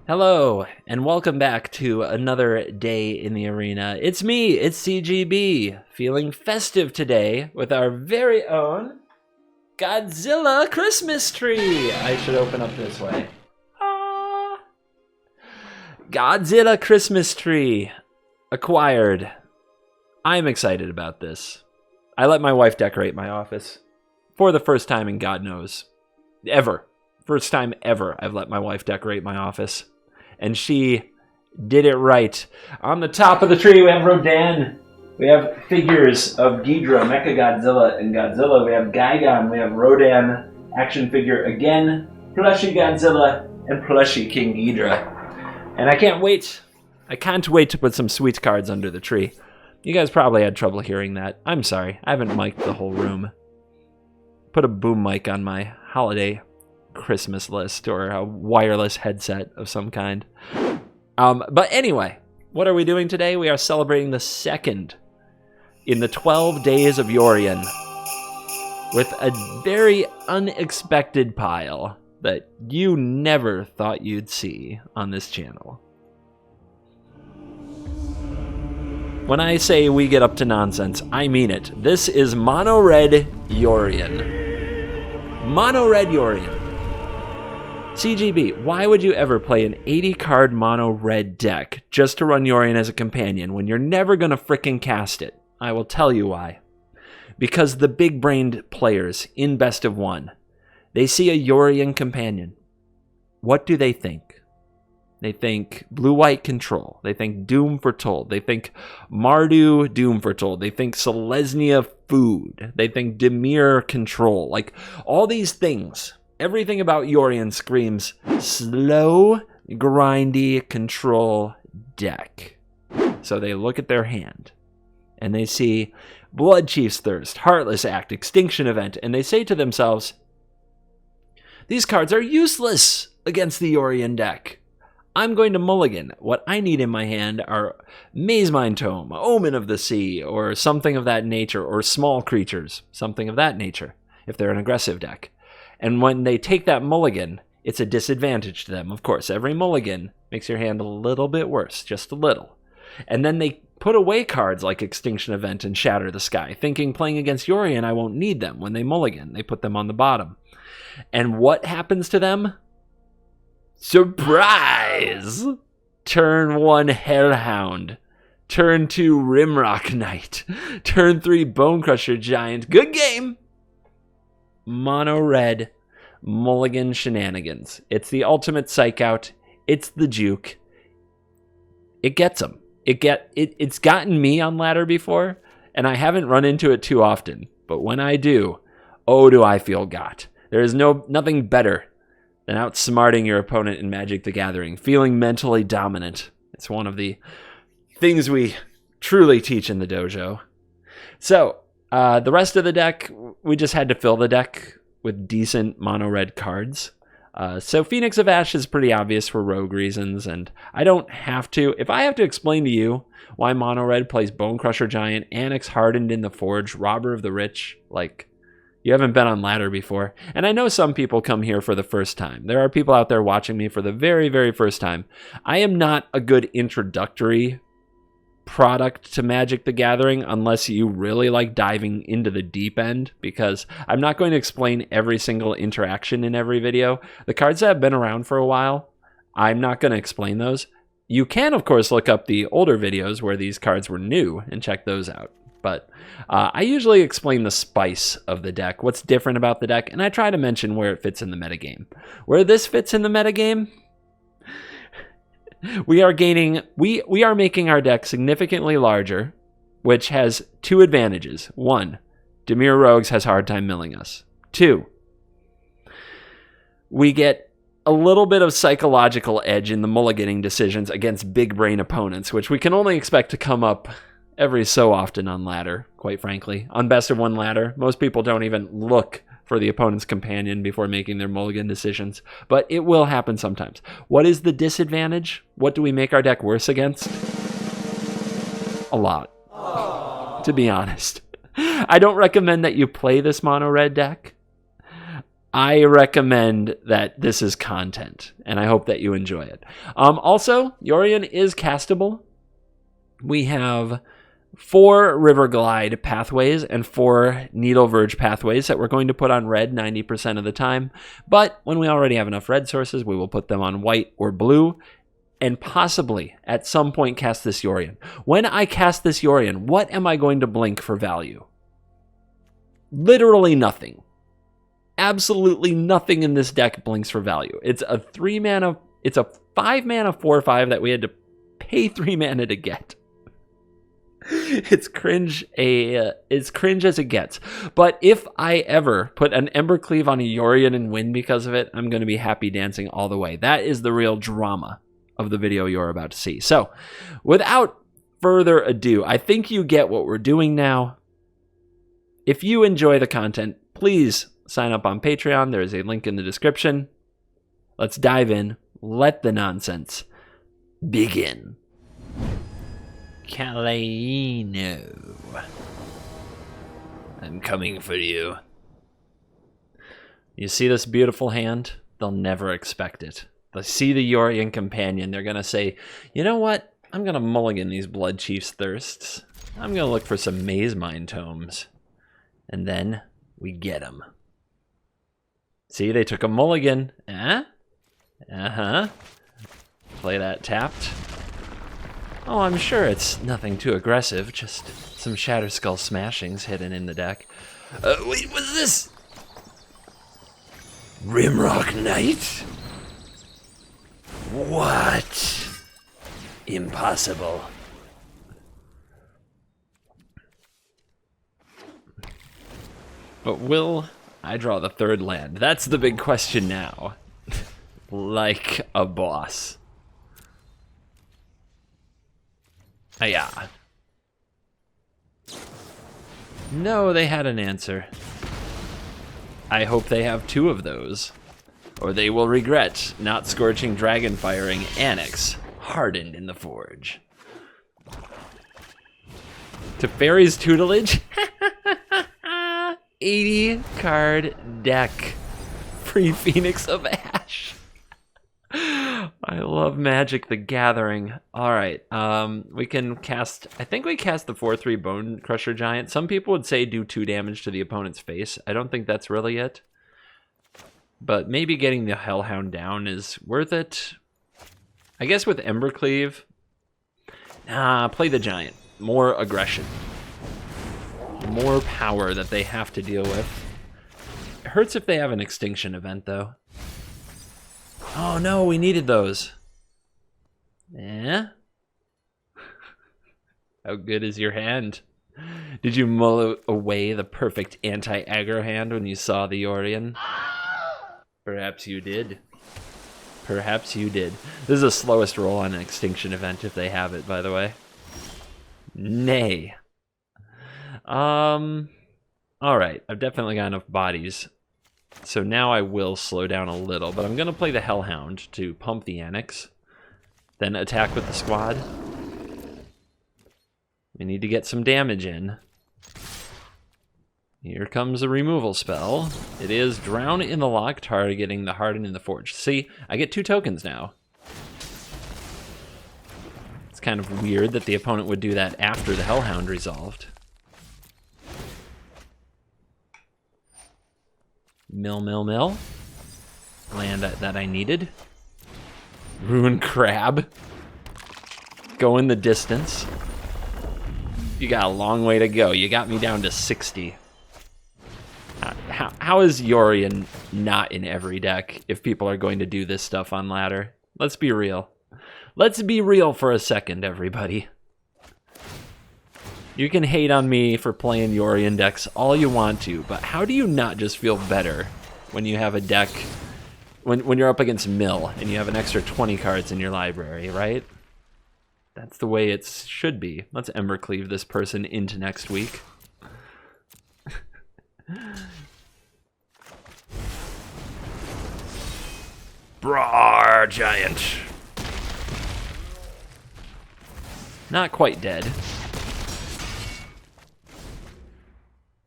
Hello, and welcome back to another day in the arena. It's me, it's CGB, feeling festive today with our very own Godzilla Christmas tree. I should open up this way. Godzilla Christmas tree acquired. I'm excited about this. I let my wife decorate my office for the first time in God knows, ever. First time ever I've let my wife decorate my office. And she did it right. On the top of the tree, we have Rodan. We have figures of Ghidorah, Mechagodzilla, and Godzilla. We have Gigan. We have Rodan action figure again, plushie Godzilla, and plushie King Ghidorah. And I can't wait. I can't wait to put some sweet cards under the tree. You guys probably had trouble hearing that. I'm sorry. I haven't mic'd the whole room. Put a boom mic on my holiday Christmas list or a wireless headset of some kind. But anyway, what are we doing today? We are celebrating the second in the 12 days of YORION with a very unexpected pile that you never thought you'd see on this channel. When I say we get up to nonsense, I mean it. This is Mono Red YORION. Mono Red YORION. CGB, why would you ever play an 80-card mono red deck just to run YORION as a companion when you're never going to frickin' cast it? I will tell you why. Because the big-brained players in Best of One, they see a YORION companion. What do they think? They think blue-white control. They think Doom Foretold. They think Mardu Doom Foretold. They think Selesnya food. They think Dimir control. Like, all these things. Everything about YORION screams slow, grindy control deck. So they look at their hand, and they see Blood Chief's Thirst, Heartless Act, Extinction Event, and they say to themselves, these cards are useless against the YORION deck. I'm going to mulligan. What I need in my hand are Mazemind Tome, Omen of the Sea, or something of that nature, or small creatures, something of that nature, if they're an aggressive deck. And when they take that mulligan, it's a disadvantage to them. Of course, every mulligan makes your hand a little bit worse, just a little. And then they put away cards like Extinction Event and Shatter the Sky, thinking playing against YORION, I won't need them. When they mulligan, they put them on the bottom. And what happens to them? Surprise! Turn 1 Hellhound. Turn 2 Rimrock Knight. Turn 3 Bonecrusher Giant. Good game! Mono red mulligan shenanigans. It's the ultimate psych out. It's the juke. It gets them. It's gotten me on ladder before, and I haven't run into it too often. But when I do, oh, do I feel got. There is nothing better than outsmarting your opponent in Magic the Gathering, feeling mentally dominant. It's one of the things we truly teach in the dojo. So, the rest of the deck, we just had to fill the deck with decent mono-red cards. So Phoenix of Ash is pretty obvious for rogue reasons, and I don't have to. If I have to explain to you why mono-red plays Bonecrusher Giant, Annex Hardened in the Forge, Robber of the Rich, like, you haven't been on ladder before. And I know some people come here for the first time. There are people out there watching me for the very, very first time. I am not a good introductory product to Magic the Gathering unless you really like diving into the deep end, because I'm not going to explain every single interaction in every video. The cards that have been around for a while, I'm not going to explain those. You can, of course, look up the older videos where these cards were new and check those out. But I usually explain the spice of the deck, what's different about the deck, and I try to mention where it fits in the metagame. Where this fits in the metagame, we are making our deck significantly larger, which has two advantages. One, Dimir Rogues has a hard time milling us. Two, we get a little bit of psychological edge in the mulliganing decisions against big brain opponents, which we can only expect to come up every so often on ladder, quite frankly. On Best of One ladder, most people don't even look for the opponent's companion before making their mulligan decisions, but it will happen sometimes. What is the disadvantage? What do we make our deck worse against? A lot, to be honest. I don't recommend that you play this mono red deck. I recommend that this is content, and I hope that you enjoy it. Also, Yorion is castable. We have 4 River Glide pathways and 4 Needle Verge pathways that we're going to put on red 90% of the time. But when we already have enough red sources, we will put them on white or blue, and possibly at some point cast this Yorion. When I cast this Yorion, what am I going to blink for value? Literally nothing. Absolutely nothing in this deck blinks for value. It's a 3-mana, it's a 5-mana 4/5 that we had to pay 3 mana to get. It's cringe as it gets. But if I ever put an Embercleave on a Yorion and win because of it, I'm going to be happy dancing all the way. That is the real drama of the video you're about to see. So, without further ado, I think you get what we're doing now. If you enjoy the content, please sign up on Patreon. There is a link in the description. Let's dive in. Let the nonsense begin. Kalino. I'm coming for you. You see this beautiful hand? They'll never expect it. They'll see the Yorion Companion. They're going to say, you know what? I'm going to mulligan these Blood Chief's Thirsts. I'm going to look for some Maze Mine Tomes. And then we get them. See, they took a mulligan. Uh-huh. Play that tapped. Oh, I'm sure it's nothing too aggressive, just some Shatterskull smashings hidden in the deck. Wait, what's this? Rimrock Knight? What? Impossible. But will I draw the 3rd land? That's the big question now. Like a boss. Yeah. No, they had an answer. I hope they have 2 of those, or they will regret not scorching Dragonfiring Annex, hardened in the forge. Teferi's Tutelage? 80 card deck. Free Phoenix of Ash. I love Magic the Gathering. Alright, we can cast, I think we cast the 4/3 Bone Crusher Giant. Some people would say do 2 damage to the opponent's face. I don't think that's really it. But maybe getting the Hellhound down is worth it. I guess with Embercleave, play the Giant. More aggression. More power that they have to deal with. It hurts if they have an Extinction event, though. Oh no, we needed those. Yeah? How good is your hand? Did you mull away the perfect anti-aggro hand when you saw the Yorion? Perhaps you did. Perhaps you did. This is the slowest roll on an Extinction event if they have it, by the way. Nay. Alright, I've definitely got enough bodies. So now I will slow down a little, but I'm going to play the Hellhound to pump the Annex. Then attack with the squad. We need to get some damage in. Here comes a removal spell. It is Drown in the Loch, targeting the Harden in the Forge. See, I get 2 tokens now. It's kind of weird that the opponent would do that after the Hellhound resolved. Mill. Land that I needed. Ruin Crab. Go in the distance. You got a long way to go. You got me down to 60. How is Yorion not in every deck if people are going to do this stuff on ladder? Let's be real. Let's be real for a second, everybody. You can hate on me for playing Yorion decks all you want to, but how do you not just feel better when you have a deck, when you're up against Mill and you have an extra 20 cards in your library, right? That's the way it should be. Let's Embercleave this person into next week. Brawr, Giant. Not quite dead.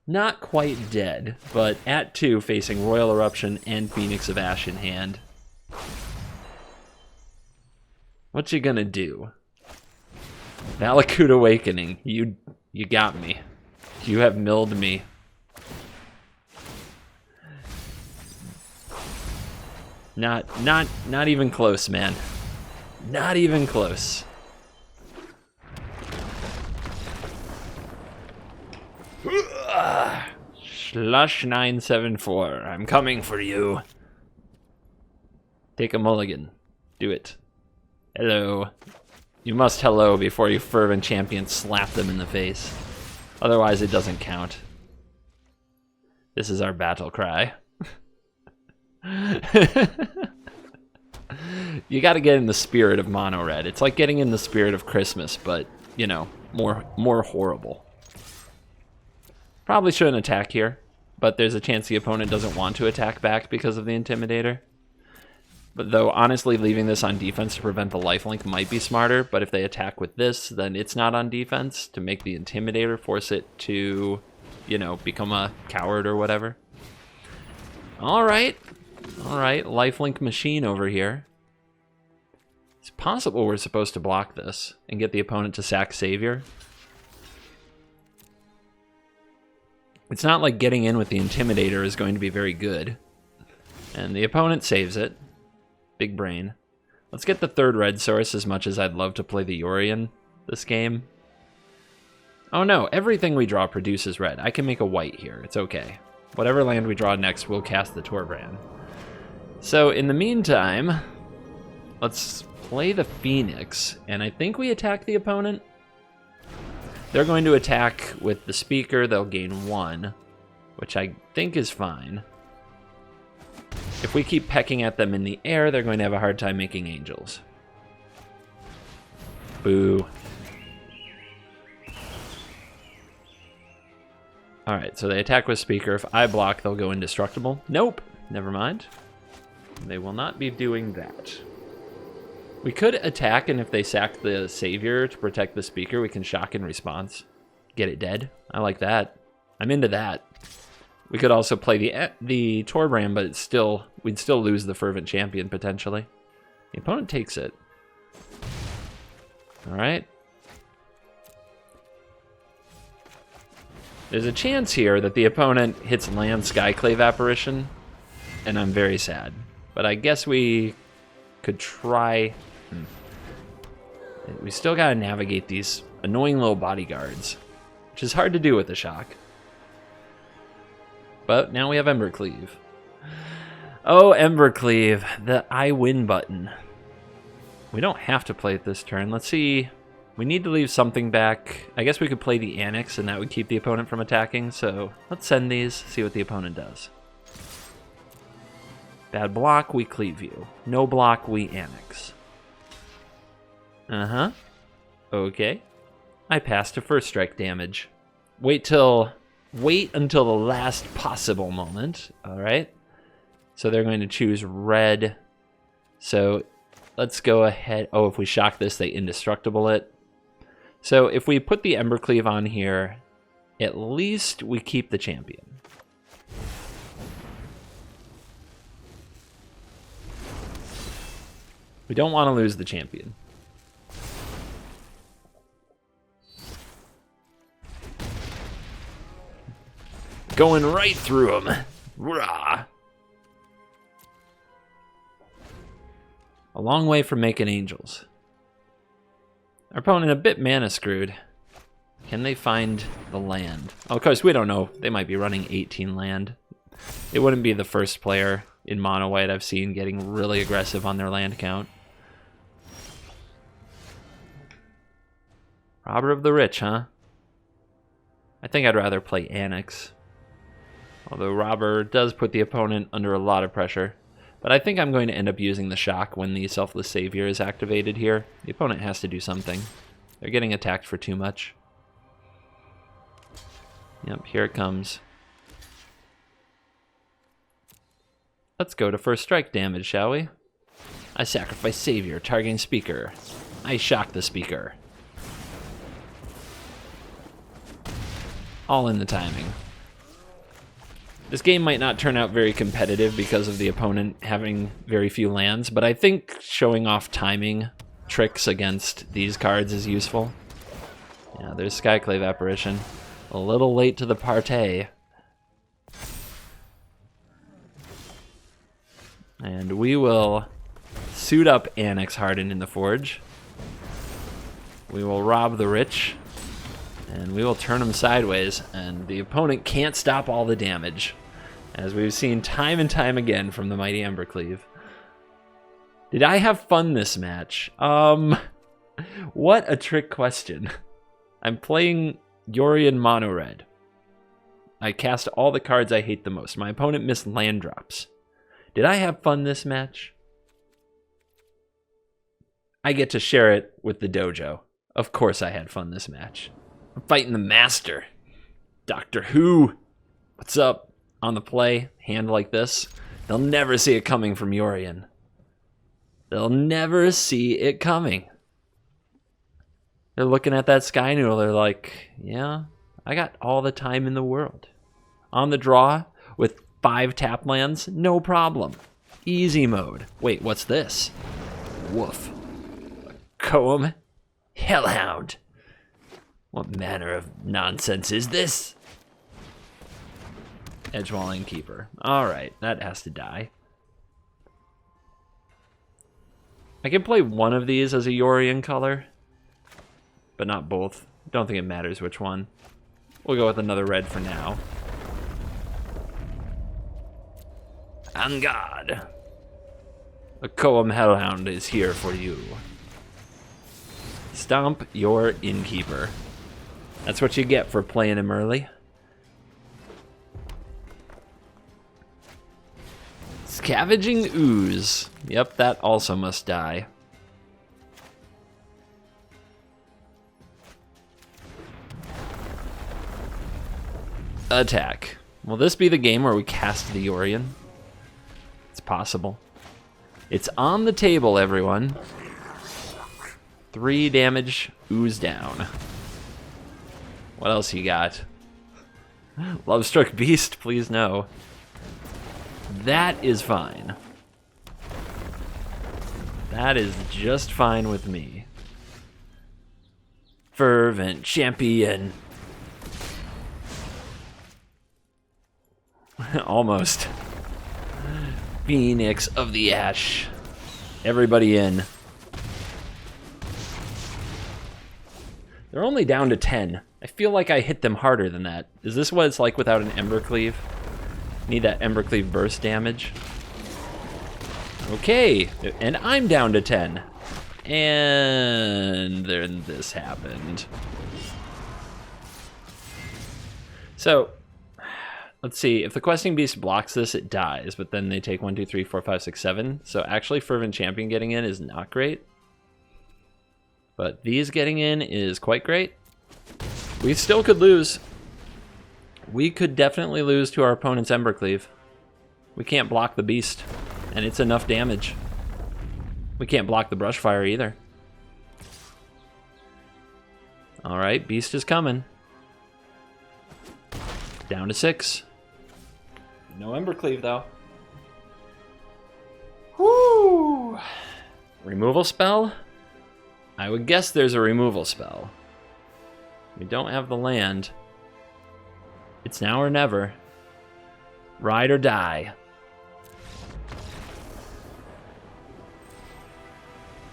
Not quite dead, but at 2 facing Royal Eruption and Phoenix of Ash in hand. What you gonna do? Valakut Awakening, you got me. You have milled me. Not even close, man. Not even close. Slush 974. I'm coming for you. Take a mulligan. Do it. Hello. You must hello before you fervent champion slap them in the face. Otherwise it doesn't count. This is our battle cry. You gotta get in the spirit of mono red. It's like getting in the spirit of Christmas, but, you know, more horrible. Probably shouldn't attack here, but there's a chance the opponent doesn't want to attack back because of the Intimidator. But though, honestly, leaving this on defense to prevent the lifelink might be smarter, but if they attack with this, then it's not on defense to make the Intimidator force it to, you know, become a coward or whatever. Alright, lifelink machine over here. It's possible we're supposed to block this and get the opponent to sack Savior. It's not like getting in with the Intimidator is going to be very good. And the opponent saves it. Big brain. Let's get the 3rd red source as much as I'd love to play the Yorion this game. Oh no, everything we draw produces red. I can make a white here. It's okay. Whatever land we draw next, we'll cast the Torbran. So in the meantime, let's play the Phoenix. And I think we attack the opponent. They're going to attack with the Speaker. They'll gain 1, which I think is fine. If we keep pecking at them in the air, they're going to have a hard time making angels. Boo. Alright, so they attack with Speaker. If I block, they'll go indestructible. Nope. Never mind. They will not be doing that. We could attack, and if they sack the Savior to protect the Speaker, we can shock in response. Get it dead. I like that. I'm into that. We could also play the Torbran, but we'd still lose the Fervent Champion, potentially. The opponent takes it. Alright. There's a chance here that the opponent hits land Skyclave Apparition, and I'm very sad. But I guess we could try... We still gotta navigate these annoying little bodyguards, which is hard to do with the shock. But now we have Embercleave. Oh, Embercleave, the I win button. We don't have to play it this turn. Let's see. We need to leave something back. I guess we could play the Annex, and that would keep the opponent from attacking. So let's send these, see what the opponent does. Bad block, we cleave you. No block, we Annex. Uh-huh. Okay. I pass to 1st strike damage. Wait until the last possible moment. Alright. So they're going to choose red. So let's go ahead. Oh, if we shock this, they indestructible it. So if we put the Embercleave on here, at least we keep the champion. We don't want to lose the champion. Going right through him. Rah. A long way from making angels. Our opponent a bit mana screwed. Can they find the land? Oh, of course, we don't know. They might be running 18 land. It wouldn't be the first player in mono white I've seen getting really aggressive on their land count. Robber of the Rich, huh? I think I'd rather play Annex. Although Robber does put the opponent under a lot of pressure. But I think I'm going to end up using the shock when the Selfless Savior is activated here. The opponent has to do something. They're getting attacked for too much. Yep, here it comes. Let's go to 1st strike damage, shall we? I sacrifice Savior, targeting Speaker. I shock the Speaker. All in the timing. This game might not turn out very competitive because of the opponent having very few lands, but I think showing off timing tricks against these cards is useful. Yeah, there's Skyclave Apparition. A little late to the party. And we will suit up Annex Harden in the Forge. We will rob the rich. And we will turn them sideways, and the opponent can't stop all the damage, as we've seen time and time again from the mighty Embercleave. Did I have fun this match? What a trick question. I'm playing YORION Mono Red. I cast all the cards I hate the most. My opponent missed land drops. Did I have fun this match? I get to share it with the dojo. Of course I had fun this match. I'm fighting the master. Doctor Who. What's up? On the play, hand like this. They'll never see it coming from YORION. They'll never see it coming. They're looking at that Sky Noodle. They're like, yeah, I got all the time in the world. On the draw with 5 tap lands, no problem. Easy mode. Wait, what's this? Woof. A Koem Hellhound. What manner of nonsense is this? Edgewalling Keeper. Alright, that has to die. I can play one of these as a YORION color, but not both. Don't think it matters which one. We'll go with another red for now. On guard. A Koem Hellhound is here for you. Stomp your innkeeper. That's what you get for playing him early. Scavenging Ooze. Yep, that also must die. Attack. Will this be the game where we cast the YORION? It's possible. It's on the table, everyone. 3 damage, Ooze down. What else you got? Lovestruck Beast, please no. That is fine. That is just fine with me. Fervent Champion. Almost. Phoenix of the Ash. Everybody in. They're only down to 10. I feel like I hit them harder than that. Is this what it's like without an Embercleave? Need that Embercleave burst damage. Okay, and I'm down to 10. And then this happened. So, let's see. If the Questing Beast blocks this, it dies. But then they take 1, 2, 3, 4, 5, 6, 7. So actually, Fervent Champion getting in is not great. But these getting in is quite great. We still could lose. We could definitely lose to our opponent's Embercleave. We can't block the Beast, and it's enough damage. We can't block the Brushfire either. All right, Beast is coming. Down to 6. No Embercleave, though. Woo! Removal spell? I would guess there's a removal spell. We don't have the land. It's now or never. Ride or die.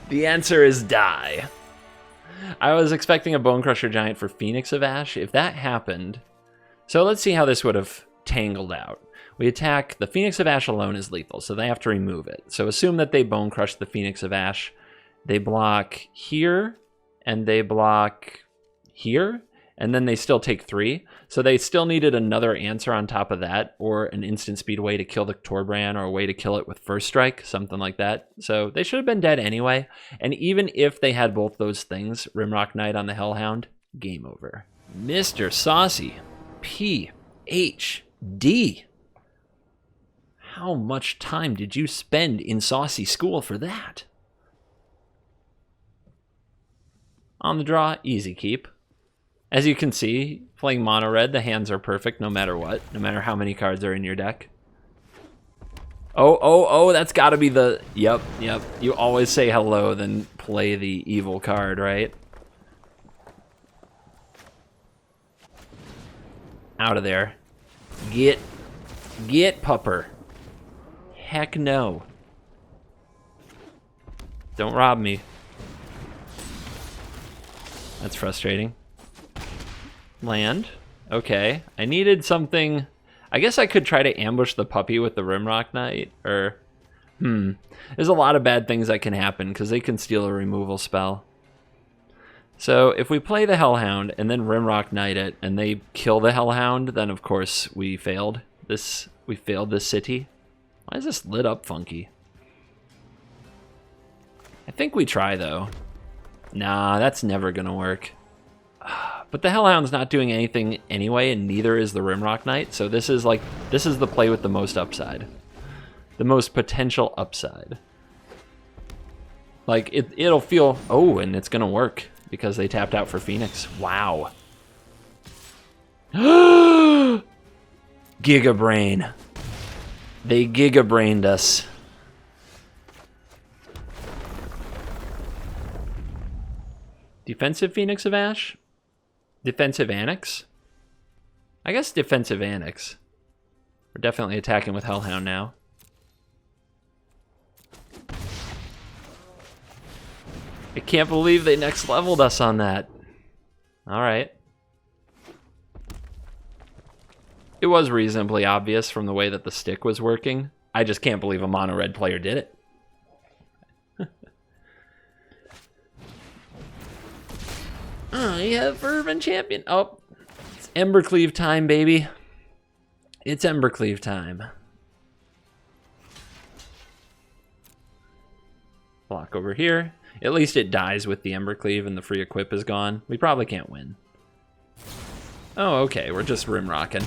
The answer is die. I was expecting a Bonecrusher Giant for Phoenix of Ash. If that happened... So let's see how this would have tangled out. We attack. The Phoenix of Ash alone is lethal, so they have to remove it. So assume that they Bonecrush the Phoenix of Ash. They block here, and they block here, and then they still take 3. So they still needed another answer on top of that, or an instant speed way to kill the Torbran, or a way to kill it with First Strike, something like that. So they should have been dead anyway. And even if they had both those things, Rimrock Knight on the Hellhound, game over. Mr. Saucy, PhD. How much time did you spend in Saucy school for that? On the draw, easy keep. As you can see, playing mono red, the hands are perfect no matter what, no matter how many cards are in your deck. Oh, that's gotta be the... Yep. You always say hello, then play the evil card, right? Out of there. Get pupper. Heck no. Don't rob me. That's frustrating. Land. Okay. I needed something... I guess I could try to ambush the puppy with the Rimrock Knight, or... There's a lot of bad things that can happen, because they can steal a removal spell. So, if we play the Hellhound, and then Rimrock Knight it, and they kill the Hellhound, then of course we failed this city. Why is this lit up funky? I think we try, though. Nah, that's never gonna work. But the Hellhound's not doing anything anyway, and neither is the Rimrock Knight, so this is the play with the most upside. The most potential upside. Like, it'll feel... Oh, and it's gonna work, because they tapped out for Phoenix. Wow. Gigabrain. They gigabrained us. Defensive Phoenix of Ash? Defensive Annex? I guess defensive Annex. We're definitely attacking with Hellhound now. I can't believe they next leveled us on that. Alright. It was reasonably obvious from the way that the stick was working. I just can't believe a mono red player did it. Oh, you have Fervent Champion. Oh, it's Embercleave time, baby. It's Embercleave time. Block over here. At least it dies with the Embercleave and the free equip is gone. We probably can't win. Oh, okay. We're just rimrocking.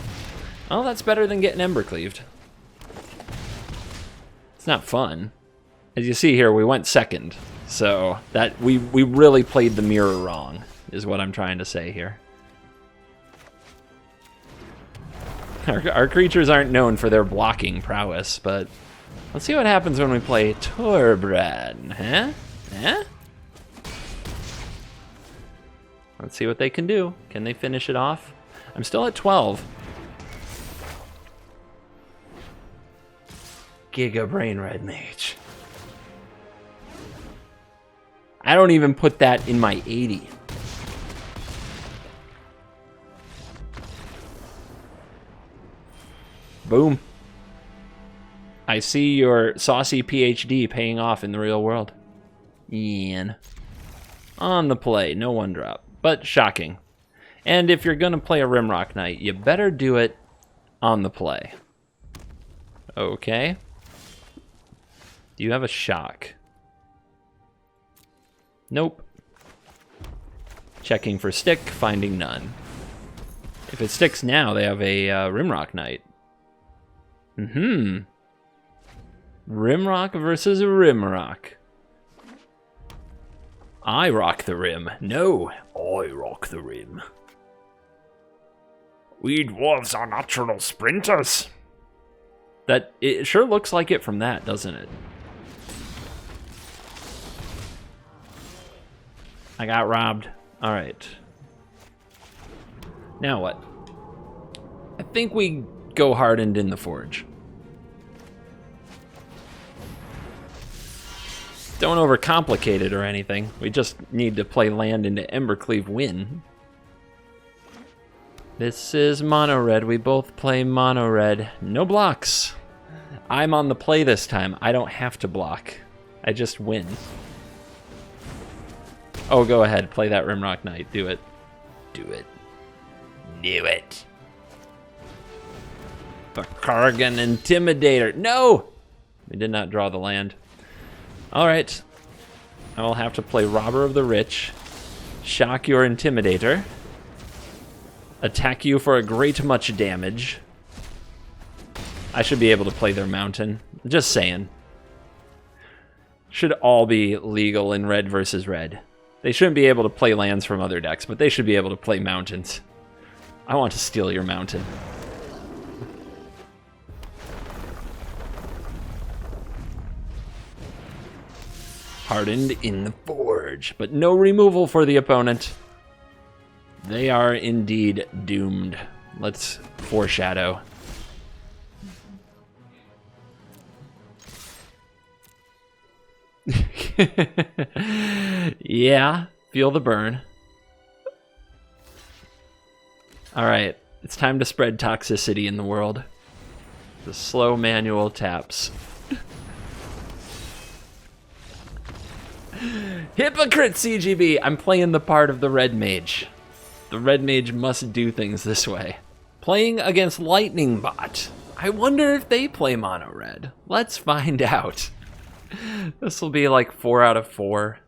Oh, that's better than getting Embercleaved. It's not fun. As you see here, we went second. So that we really played the mirror wrong, is what I'm trying to say here. Our creatures aren't known for their blocking prowess, but let's see what happens when we play Torbran, huh? Huh? Let's see what they can do. Can they finish it off? I'm still at 12. Giga Brain Red Mage. I don't even put that in my 80. Boom. I see your saucy PhD paying off in the real world. Ian. On the play, no one drop, but shocking. And if you're going to play a Rimrock Knight, you better do it on the play. Okay. Do you have a shock? Nope. Checking for stick, finding none. If it sticks now, they have a Rimrock Knight. Rimrock versus Rimrock. I rock the rim. No, I rock the rim. We dwarves are natural sprinters. That, it sure looks like it from that, doesn't it? I got robbed. All right. Now what? I think we go hardened in the forge. Don't overcomplicate it or anything. We just need to play land into Embercleave win. This is mono red. We both play mono red. No blocks. I'm on the play this time. I don't have to block. I just win. Oh, go ahead. Play that Rimrock Knight. Do it. Do it. Do it. The Kargan Intimidator. No! We did not draw the land. Alright. I will have to play Robber of the Rich. Shock your Intimidator. Attack you for a great much damage. I should be able to play their Mountain. Just saying. Should all be legal in red versus red. They shouldn't be able to play lands from other decks, but they should be able to play mountains. I want to steal your mountain. Hardened in the forge, but no removal for the opponent. They are indeed doomed. Let's foreshadow. Yeah, feel the burn. All right, it's time to spread toxicity in the world. The slow manual taps. Hypocrite CGB! I'm playing the part of the red mage. The red mage must do things this way. Playing against Lightning Bot. I wonder if they play mono red. Let's find out. This will be like 4 out of 4.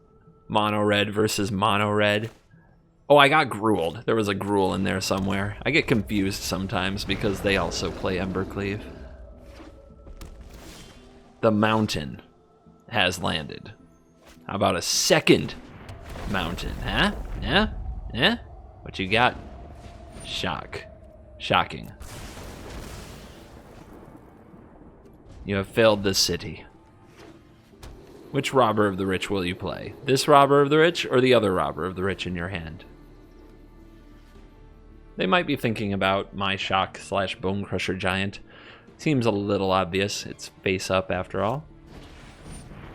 Mono red versus mono red. Oh, I got Grueled. There was a Gruel in there somewhere. I get confused sometimes because they also play Embercleave. The mountain has landed. How about a second mountain, huh? Yeah? Yeah? What you got? Shock. Shocking. You have failed this city. Which robber of the rich will you play? This robber of the rich or the other robber of the rich in your hand? They might be thinking about my Shock / Bonecrusher Giant. Seems a little obvious. It's face up after all.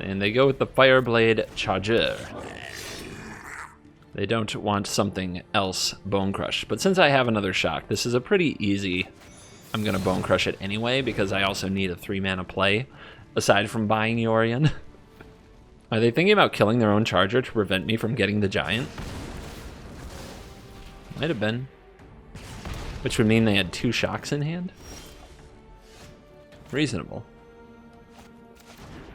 And they go with the Fireblade Charger. They don't want something else Bone Crush. But since I have another Shock, this is a pretty easy... I'm going to Bone Crush it anyway because I also need a 3-mana play aside from buying Yorion. Are they thinking about killing their own Charger to prevent me from getting the Giant? Might have been. Which would mean they had 2 Shocks in hand? Reasonable.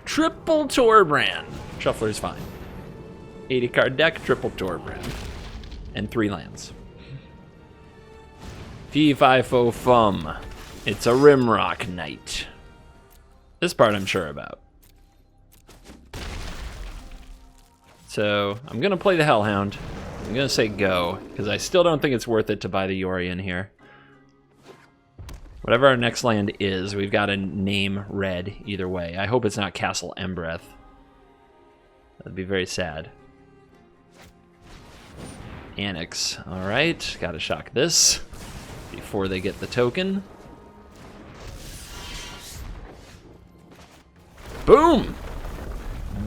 Triple Torbrand. Shuffler's fine. 80 card deck, triple Torbrand. And 3 lands. Fee-fi-fo fum. It's a Rimrock Knight. This part I'm sure about. So I'm going to play the Hellhound. I'm going to say go, because I still don't think it's worth it to buy the Yorion here. Whatever our next land is, we've got to name red either way. I hope it's not Castle Embereth. That'd be very sad. Annex. All right, got to shock this before they get the token. Boom!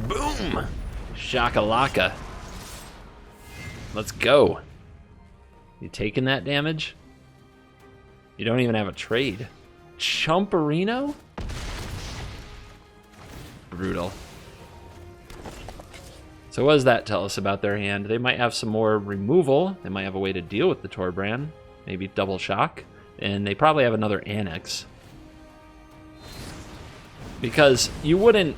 Boom! Shakalaka. Let's go. You taking that damage? You don't even have a trade. Chumperino? Brutal. So what does that tell us about their hand? They might have some more removal. They might have a way to deal with the Torbrand. Maybe double shock. And they probably have another Annex. Because you wouldn't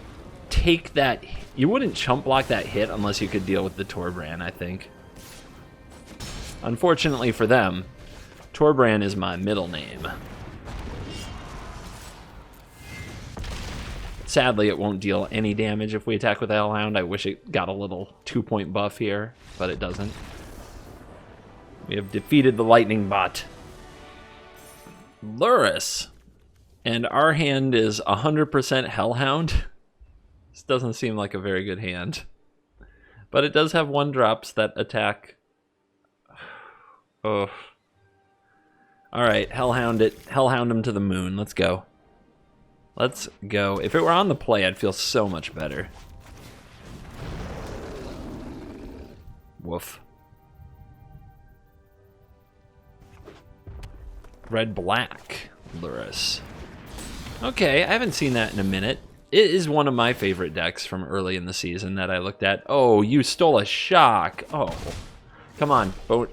take that... You wouldn't chump block that hit unless you could deal with the Torbrand, I think. Unfortunately for them, Torbrand is my middle name. Sadly, it won't deal any damage if we attack with the Hellhound. I wish it got a little 2-point buff here, but it doesn't. We have defeated the Lightning Bot. Luris. And our hand is 100% Hellhound. This doesn't seem like a very good hand. But it does have 1-drops that attack. Oh. Alright, Hellhound it. Hellhound him to the moon. Let's go. Let's go. If it were on the play, I'd feel so much better. Woof. Red-black. Luris. Okay, I haven't seen that in a minute. It is one of my favorite decks from early in the season that I looked at. Oh, you stole a shock. Oh, come on. Oh,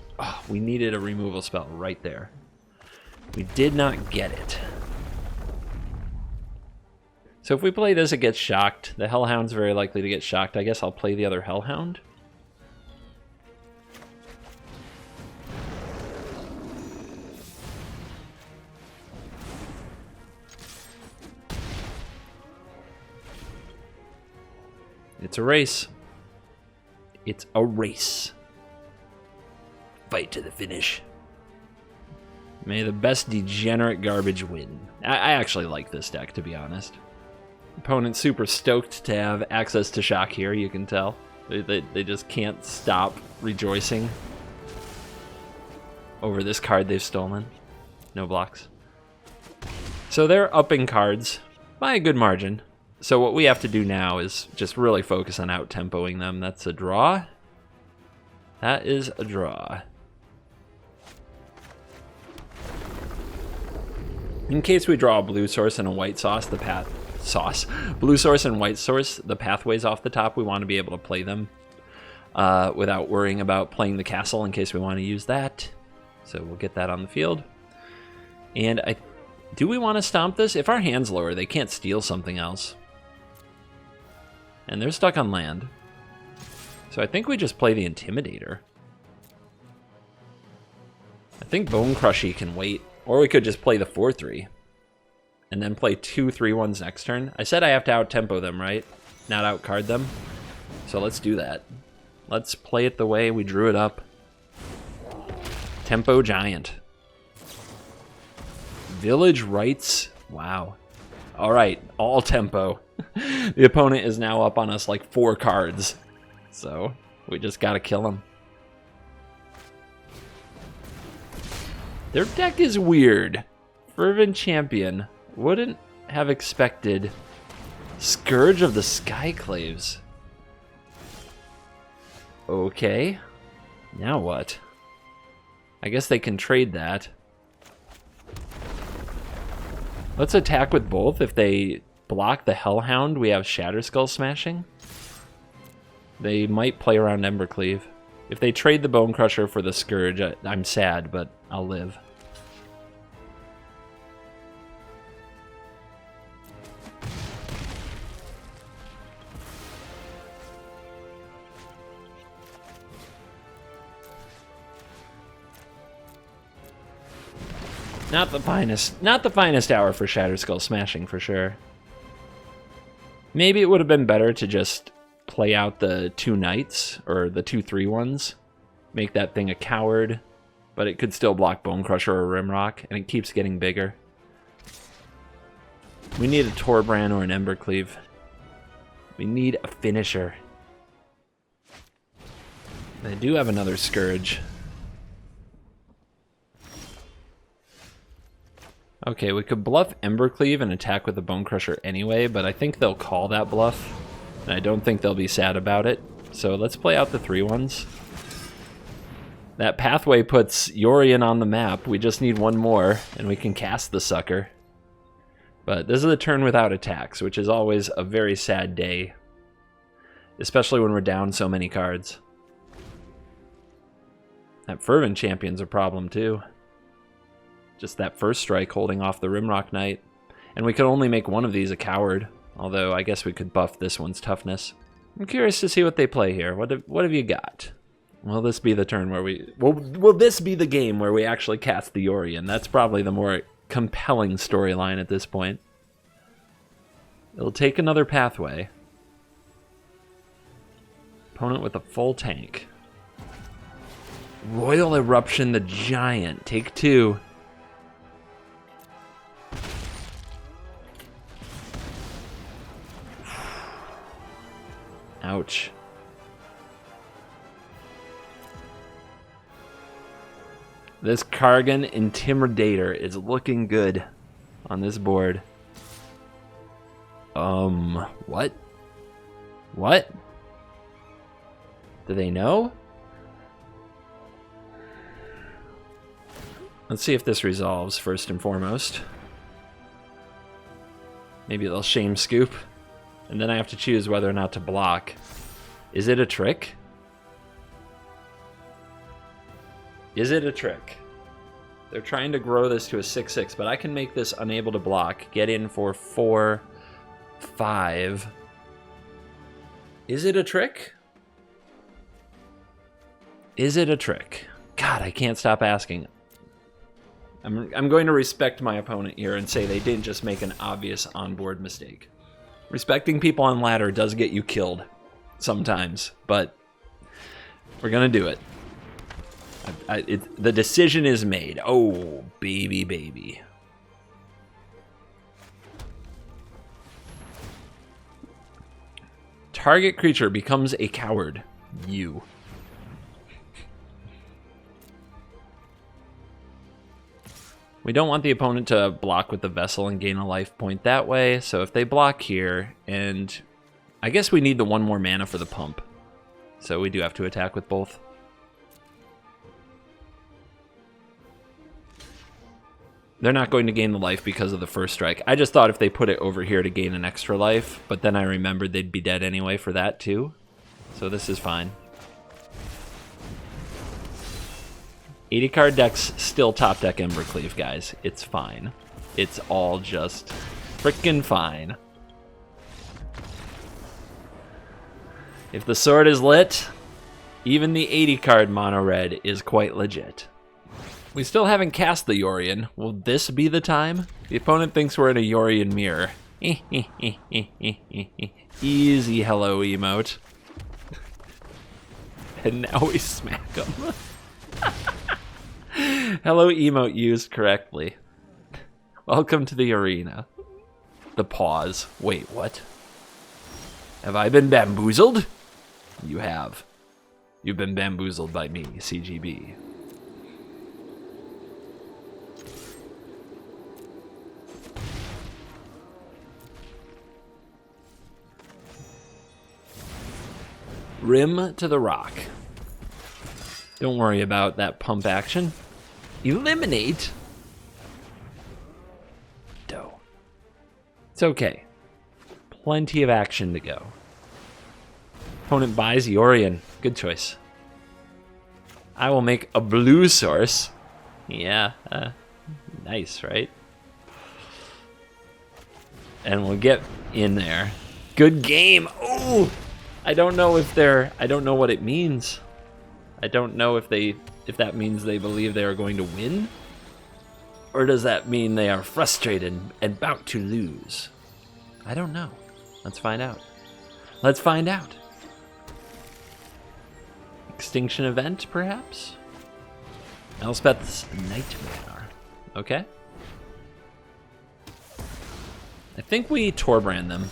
we needed a removal spell right there. We did not get it. So if we play this, it gets shocked. The Hellhound's very likely to get shocked. I guess I'll play the other Hellhound. It's a race. It's a race. Fight to the finish. May the best degenerate garbage win. I actually like this deck, to be honest. Opponent's super stoked to have access to Shock here, you can tell. They just can't stop rejoicing over this card they've stolen. No blocks. So they're upping cards by a good margin. So what we have to do now is just really focus on out-tempoing them. That's a draw. That is a draw. In case we draw a blue source and a white sauce, blue source and white source, the pathways off the top, we want to be able to play them without worrying about playing the castle in case we want to use that. So we'll get that on the field. And do we want to stomp this? If our hand's lower, they can't steal something else. And they're stuck on land. So I think we just play the Intimidator. I think Bone Crushy can wait. Or we could just play the 4-3. And then play 2 3-1s next turn. I said I have to out-tempo them, right? Not out-card them. So let's do that. Let's play it the way we drew it up. Tempo Giant. Village Rights. Wow. Alright, all tempo. The opponent is now up on us like 4 cards. So we just gotta kill him. Their deck is weird. Fervent Champion. Wouldn't have expected Scourge of the Skyclaves. Okay. Now what? I guess they can trade that. Let's attack with both. If they block the Hellhound, we have Shatterskull Smashing. They might play around Embercleave. If they trade the Bone Crusher for the Scourge, I'm sad, but I'll live. Not the finest hour for Shatterskull Smashing, for sure. Maybe it would have been better to just play out the 2 Knights, or the 2 3-1s. Make that thing a coward, but it could still block Bone Crusher or Rimrock, and it keeps getting bigger. We need a Torbrand or an Embercleave. We need a finisher. They do have another Scourge. Okay, we could bluff Embercleave and attack with the Bone Crusher anyway, but I think they'll call that bluff, and I don't think they'll be sad about it. So let's play out the 3-1s. That pathway puts Yorion on the map. We just need one more, and we can cast the sucker. But this is a turn without attacks, which is always a very sad day, especially when we're down so many cards. That Fervent Champion's a problem, too. Just that first strike holding off the Rimrock Knight. And we could only make one of these a coward, although I guess we could buff this one's toughness. I'm curious to see what they play here. What have you got? Will this be the turn where we... Will this be the game where we actually cast the Yorion? That's probably the more compelling storyline at this point. It'll take another pathway. Opponent with a full tank. Royal Eruption the Giant. Take 2. Ouch. This Kargan Intimidator is looking good on this board. What? What? Do they know? Let's see if this resolves first and foremost. Maybe they'll shame scoop. And then I have to choose whether or not to block. Is it a trick? Is it a trick? They're trying to grow this to a 6/6, but I can make this unable to block. Get in for 4/5. Is it a trick? Is it a trick? God, I can't stop asking. I'm going to respect my opponent here and say they didn't just make an obvious onboard mistake. Respecting people on ladder does get you killed sometimes, but We're going to do it. The decision is made. Oh, baby, baby. Target creature becomes a coward. You. We don't want the opponent to block with the vessel and gain a life point that way, so if they block here, and I guess we need the one more mana for the pump. So we do have to attack with both. They're not going to gain the life because of the first strike. I just thought if they put it over here to gain an extra life, but then I remembered they'd be dead anyway for that too. So this is fine. 80 card decks still top deck Embercleave, guys. It's fine. It's all just frickin' fine. If the sword is lit, even the 80 card mono red is quite legit. We still haven't cast the Yorion. Will this be the time? The opponent thinks we're in a Yorion mirror. Easy hello emote. And now we smack them. Hello emote used correctly. Welcome to the arena. The pause. Wait, what? Have I been bamboozled? You have. You've been bamboozled by me, CGB. Rim to the rock. Don't worry about that pump action. Eliminate. Dough. It's okay. Plenty of action to go. Opponent buys Yorion. Good choice. I will make a blue source. Yeah, nice, right? And we'll get in there. Good game. Oh, I don't know if they're. I don't know what it means. I don't know if that means they believe they are going to win, or does that mean they are frustrated and about to lose? I don't know. Let's find out. Let's find out. Extinction event, perhaps? Elspeth's Nightmare. Okay. I think we Torbrand them.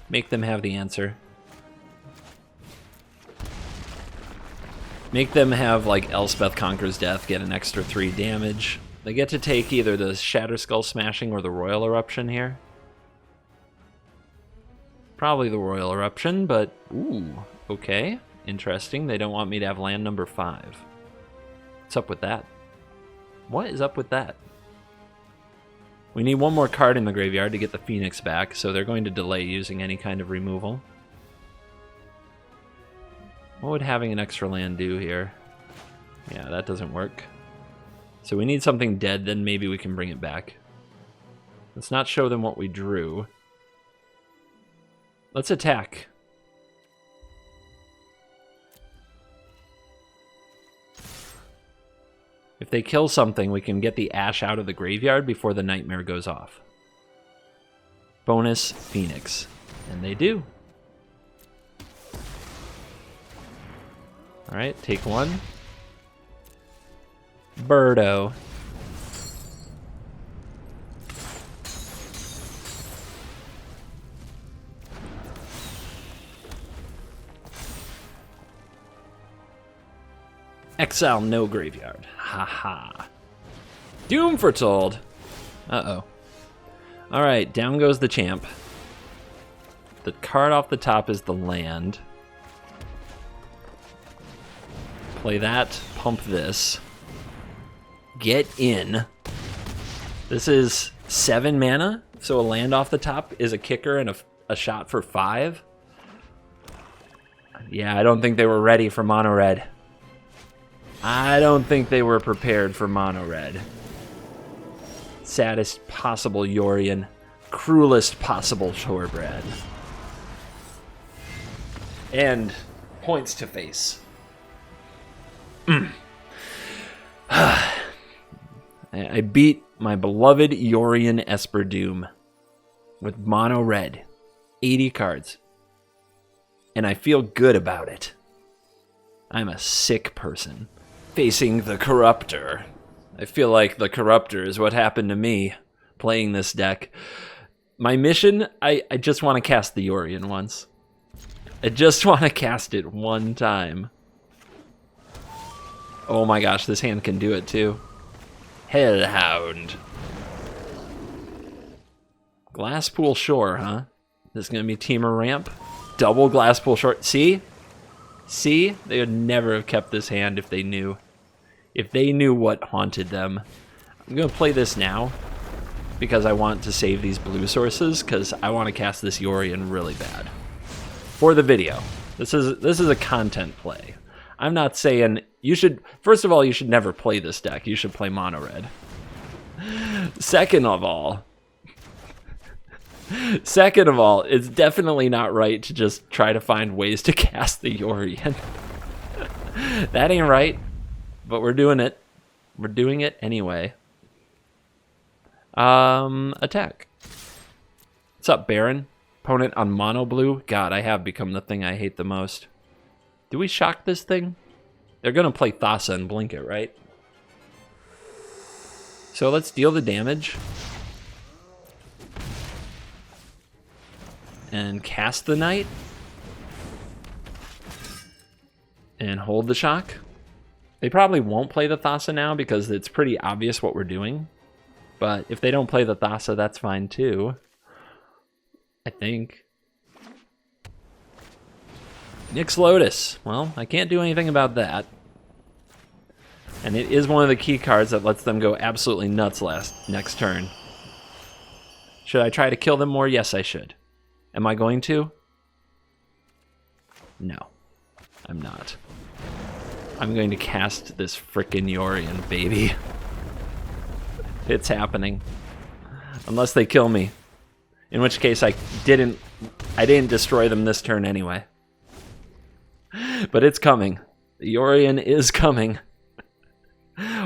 Make them have the answer. Make them have, like, Elspeth Conquers Death, get an extra 3 damage. They get to take either the Shatterskull Smashing or the Royal Eruption here. Probably the Royal Eruption, but, ooh, okay. Interesting. They don't want me to have land number 5. What's up with that? What is up with that? We need one more card in the graveyard to get the Phoenix back, so they're going to delay using any kind of removal. What would having an extra land do here? Yeah, that doesn't work. So we need something dead, then maybe we can bring it back. Let's not show them what we drew. Let's attack. If they kill something, we can get the Ash out of the graveyard before the Nightmare goes off. Bonus Phoenix. And they do. Alright, take one. Birdo. Exile no graveyard. Haha. Doom foretold. Uh-oh. Alright, down goes the champ. The card off the top is the land. Play that, pump this. Get in. This is 7 mana, so a land off the top is a kicker and a shot for 5. Yeah, I don't think they were ready for mono red. I don't think they were prepared for mono red. Saddest possible Yorion. Cruelest possible Torbrand. And points to face. I beat my beloved Yorion Esper Doom with mono red. 80 cards. And I feel good about it. I'm a sick person. Facing the Corruptor. I feel like the Corruptor is what happened to me playing this deck. My mission, I just want to cast the YORION once. I just want to cast it one time. Oh my gosh, this hand can do it too. Hellhound. Glasspool Shore, huh? This is going to be Teamer Ramp. Double Glasspool Shore. See? See? They would never have kept this hand if they knew. If they knew what haunted them. I'm going to play this now because I want to save these blue sources because I want to cast this YORION really bad. For the video. This is a content play. I'm not saying you should... First of all, you should never play this deck. You should play mono red. Second of all, it's definitely not right to just try to find ways to cast the YORION. That ain't right, but we're doing it. We're doing it anyway. Attack. What's up, Baron? Opponent on mono blue? God, I have become the thing I hate the most. Do we shock this thing? They're going to play Thassa and blink it, right? So let's deal the damage. And cast the Knight. And hold the shock. They probably won't play the Thassa now because it's pretty obvious what we're doing. But if they don't play the Thassa, that's fine too. I think. Nyx Lotus. Well, I can't do anything about that. And it is one of the key cards that lets them go absolutely nuts next turn. Should I try to kill them more? Yes, I should. Am I going to? No, I'm not. I'm going to cast this frickin' YORION, baby. It's happening. Unless they kill me. In which case I didn't destroy them this turn anyway. But it's coming. The YORION is coming.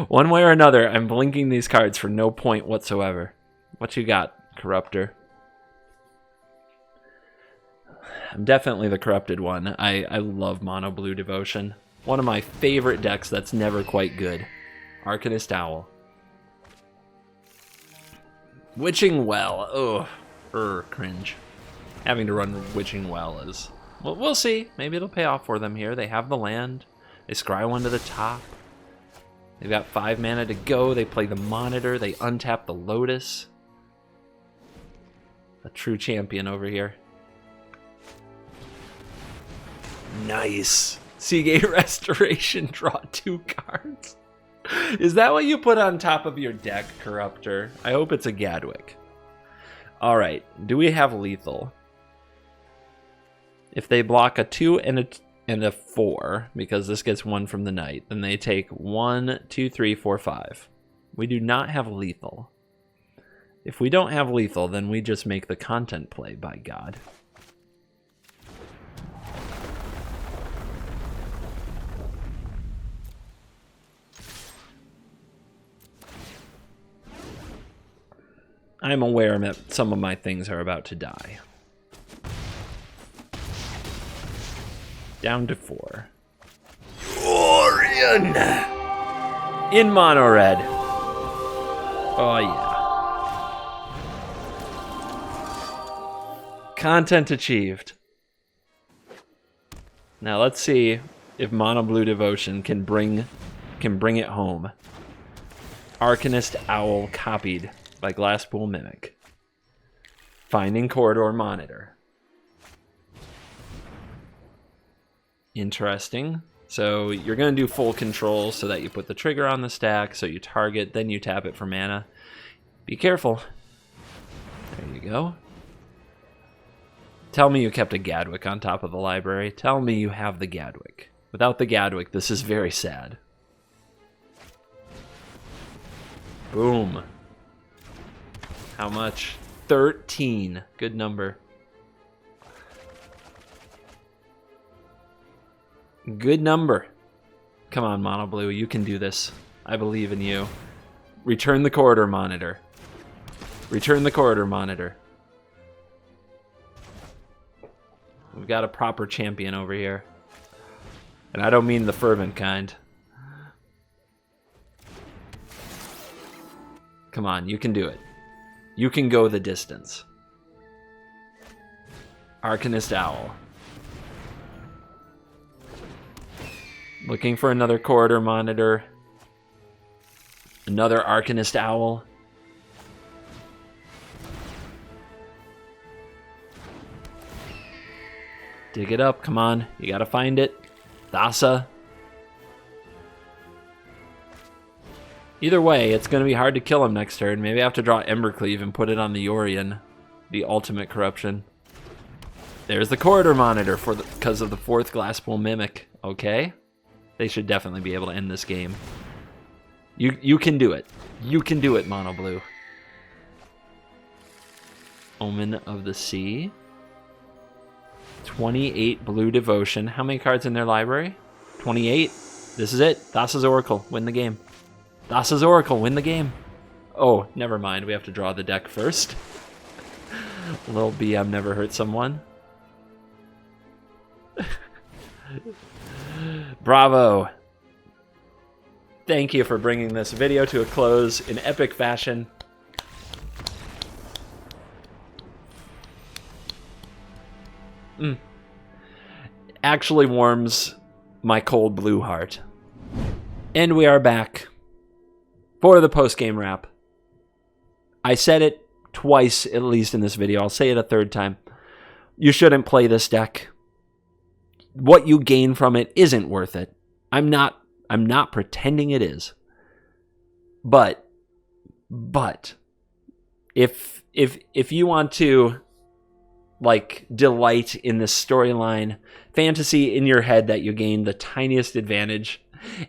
One way or another, I'm blinking these cards for no point whatsoever. What you got, Corruptor? I'm definitely the corrupted one. I love Mono Blue Devotion. One of my favorite decks that's never quite good. Arcanist Owl. Witching Well. Ugh. Cringe. Having to run Witching Well is... Well, we'll see. Maybe it'll pay off for them here. They have the land. They scry one to the top. They've got 5 mana to go. They play the Monitor. They untap the Lotus. A true champion over here. Nice. Seagate Restoration. Draw 2 cards. Is that what you put on top of your deck, Corruptor? I hope it's a Gadwick. Alright. Do we have lethal? If they block a 2 and a 4, because this gets 1 from the Knight, then they take 1, 2, 3, 4, 5. We do not have lethal. If we don't have lethal, then we just make the content play, by God. I'm aware that some of my things are about to die. Down to 4. YORION! In mono red. Oh yeah. Content achieved. Now let's see if Mono Blue Devotion can bring it home. Arcanist Owl copied by Glasspool Mimic. Finding Corridor Monitor. Interesting. So you're going to do full control so that you put the trigger on the stack, so you target, then you tap it for mana. Be careful. There you go. Tell me you kept a Gadwick on top of the library. Tell me you have the Gadwick. Without the Gadwick, this is very sad. Boom. How much? 13. Good number. Good number. Come on, Mono Blue. You can do this. I believe in you. Return the Corridor Monitor. Return the Corridor Monitor. We've got a proper champion over here. And I don't mean the fervent kind. Come on, you can do it. You can go the distance. Arcanist Owl. Looking for another corridor monitor. Another Arcanist Owl. Dig it up, come on. You gotta find it. Thassa. Either way, it's gonna be hard to kill him next turn. Maybe I have to draw Embercleave and put it on the Yorion. The ultimate corruption. There's the corridor monitor because of the 4th Glasspool Mimic. Okay. They should definitely be able to end this game. You can do it. You can do it, Mono Blue. Omen of the Sea. 28 Blue Devotion. How many cards in their library? 28. This is it. Thassa's Oracle. Win the game. Thassa's Oracle. Win the game. Oh, never mind. We have to draw the deck first. Little BM never hurt someone. Bravo. Thank you for bringing this video to a close in epic fashion. Actually warms my cold blue heart. And we are back for the post-game wrap. I said it twice at least in this video. I'll say it a third time. You shouldn't play this deck. What you gain from it isn't worth it. I'm not pretending it is. But if you want to like delight in this storyline, fantasy in your head that you gain the tiniest advantage,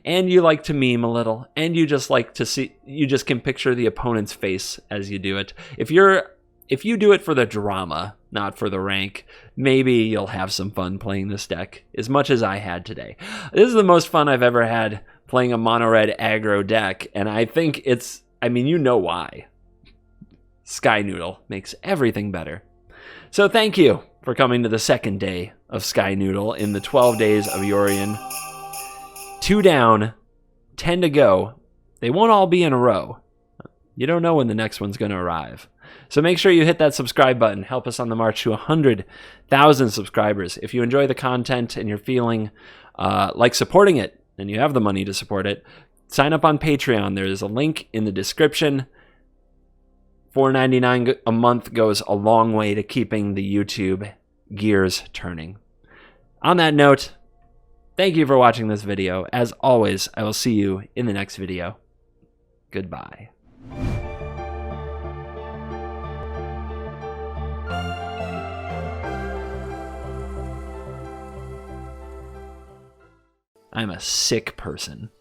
and you like to meme a little, and you just like to see, you just can picture the opponent's face as you do it. If you do it for the drama, not for the rank, maybe you'll have some fun playing this deck, as much as I had today. This is the most fun I've ever had playing a mono-red aggro deck, and I think it's, I mean, you know why. Sky Noodle makes everything better. So thank you for coming to the second day of Sky Noodle in the 12 days of Yorion. 2 down, 10 to go. They won't all be in a row. You don't know when the next one's going to arrive. So make sure you hit that subscribe button. Help us on the march to 100,000 subscribers. If you enjoy the content and you're feeling like supporting it, and you have the money to support it, sign up on Patreon. There's a link in the description. $4.99 a month goes a long way to keeping the YouTube gears turning. On that note, thank you for watching this video. As always, I will see you in the next video. Goodbye. I'm a sick person.